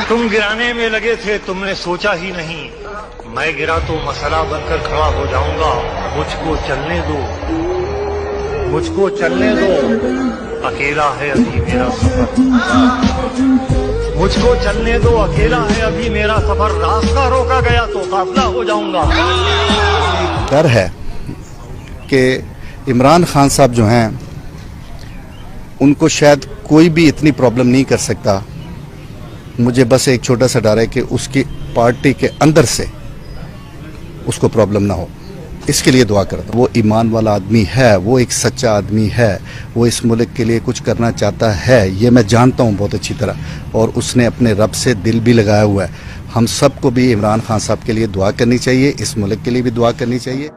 तुम गिराने में लगे थे, तुमने सोचा ही नहीं मैं गिरा तो मसला बनकर खड़ा हो जाऊंगा। मुझको चलने दो, मुझको चलने दो, अकेला है अभी मेरा सफर। मुझको चलने दो, अकेला है अभी मेरा सफर। रास्ता रोका गया तो काफिला हो जाऊंगा। डर है कि इमरान खान साहब जो हैं उनको शायद कोई भी इतनी प्रॉब्लम नहीं कर सकता। मुझे बस एक छोटा सा डर है कि उसकी पार्टी के अंदर से उसको प्रॉब्लम ना हो, इसके लिए दुआ करता हूं। वो ईमान वाला आदमी है, वो एक सच्चा आदमी है, वो इस मुल्क के लिए कुछ करना चाहता है, ये मैं जानता हूँ बहुत अच्छी तरह, और उसने अपने रब से दिल भी लगाया हुआ है। हम सबको भी इमरान खान साहब के लिए दुआ करनी चाहिए, इस मुल्क के लिए भी दुआ करनी चाहिए।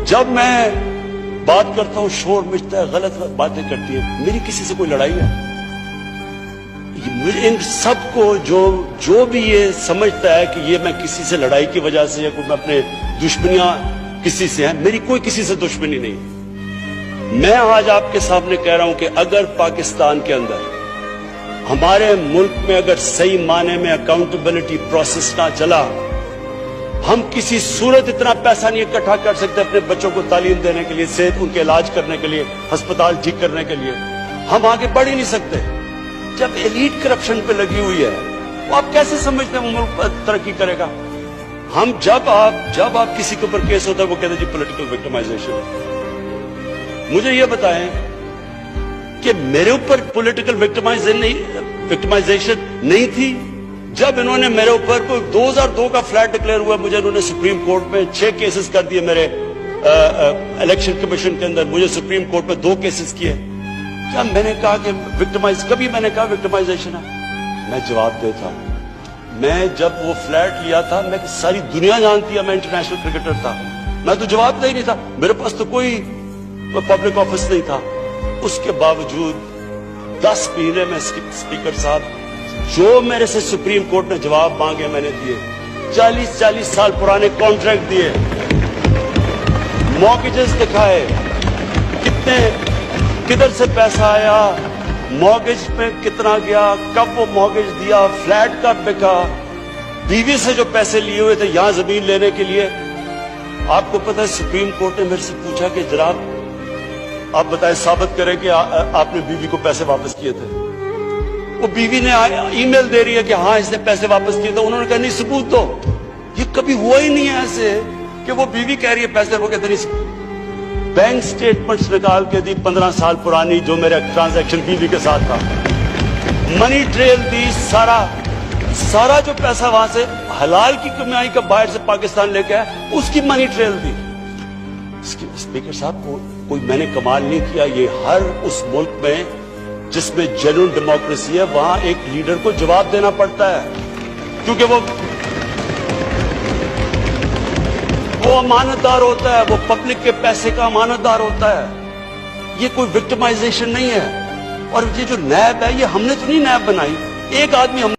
जब मैं बात करता हूं शोर मचता है, गलत बातें करती है, मेरी किसी से कोई लड़ाई है? इन सबको जो भी ये समझता है कि ये मैं किसी से लड़ाई की वजह से या कोई मैं अपने दुश्मनियां किसी से हैं, मेरी कोई किसी से दुश्मनी नहीं। मैं आज आपके सामने कह रहा हूं कि अगर पाकिस्तान के अंदर हमारे मुल्क में अगर सही माने में अकाउंटेबिलिटी प्रोसेस ना चला, हम किसी सूरत इतना पैसा नहीं इकट्ठा कर सकते अपने बच्चों को तालीम देने के लिए, सेहत उनके इलाज करने के लिए, अस्पताल ठीक करने के लिए। हम आगे बढ़ ही नहीं सकते। जब एलीट करप्शन पे लगी हुई है, वो आप कैसे समझते हैं वो मुल्क तरक्की करेगा? हम जब आप किसी के ऊपर केस होता है वो कहते हैं जी पॉलिटिकल विक्टिमाइजेशन। मुझे ये बताएं कि मेरे ऊपर पॉलिटिकल विक्टिमाइजेशन नहीं थी जब इन्होंने मेरे ऊपर 2002 का फ्लैट डिक्लेयर हुआ, मुझे इन्होंने सुप्रीम कोर्ट में 6 केसेस कर दिए। मेरे इलेक्शन कमीशन के अंदर मुझे सुप्रीम कोर्ट में 2 केसेस किए। क्या मैंने कहा कि कभी मैंने कहा विक्टिमाइजेशन है? मैं जवाब देता हूं, मैं जब वो फ्लैट लिया था, मैं सारी दुनिया जानती है मैं इंटरनेशनल क्रिकेटर था, मैं तो जवाब दे ही नहीं था, मेरे पास तो कोई पब्लिक ऑफिस नहीं था। उसके बावजूद 10 महीने में स्पीकर साहब जो मेरे से सुप्रीम कोर्ट ने जवाब मांगे मैंने दिए। 40 साल पुराने कॉन्ट्रैक्ट दिए, मॉर्गेजेस दिखाए, किधर से पैसा आया, मॉर्गेज पे कितना गया, कब वो मॉर्गेज दिया, फ्लैट कब बिका, बीवी से जो पैसे लिए हुए थे यहां जमीन लेने के लिए। आपको पता है सुप्रीम कोर्ट ने मेरे से पूछा कि जनाब आप बताएं, साबित करें कि आपने बीवी को पैसे वापस किए थे। वो बीवी ने ईमेल दे रही है कि हाँ इसने पैसे वापस किए थे। उन्होंने कहा नहीं सबूत दो। ये कभी हुआ ही नहीं है ऐसे कि वो बीवी कह रही है पैसे, वो कहते नहीं। बैंक स्टेटमेंट्स निकाल के दी 15 साल पुरानी, जो मेरा ट्रांजैक्शन बीवी के साथ था, मनी ट्रेल दी, सारा जो पैसा वहां से हलाल की कमाई का बाहर से पाकिस्तान लेके आया, उसकी मनी ट्रेल दी। स्पीकर साहब कोई मैंने कमाल नहीं किया। ये हर उस मुल्क में जिसमें जेन्युइन डेमोक्रेसी है वहां एक लीडर को जवाब देना पड़ता है, क्योंकि वो अमानतदार होता है, वो पब्लिक के पैसे का अमानतदार होता है। یہ کوئی وکٹمائزیشن نہیں ہے. اور یہ جو نیب ہے یہ ہم نے تو نہیں نیب بنائی. ایک آدمی ہم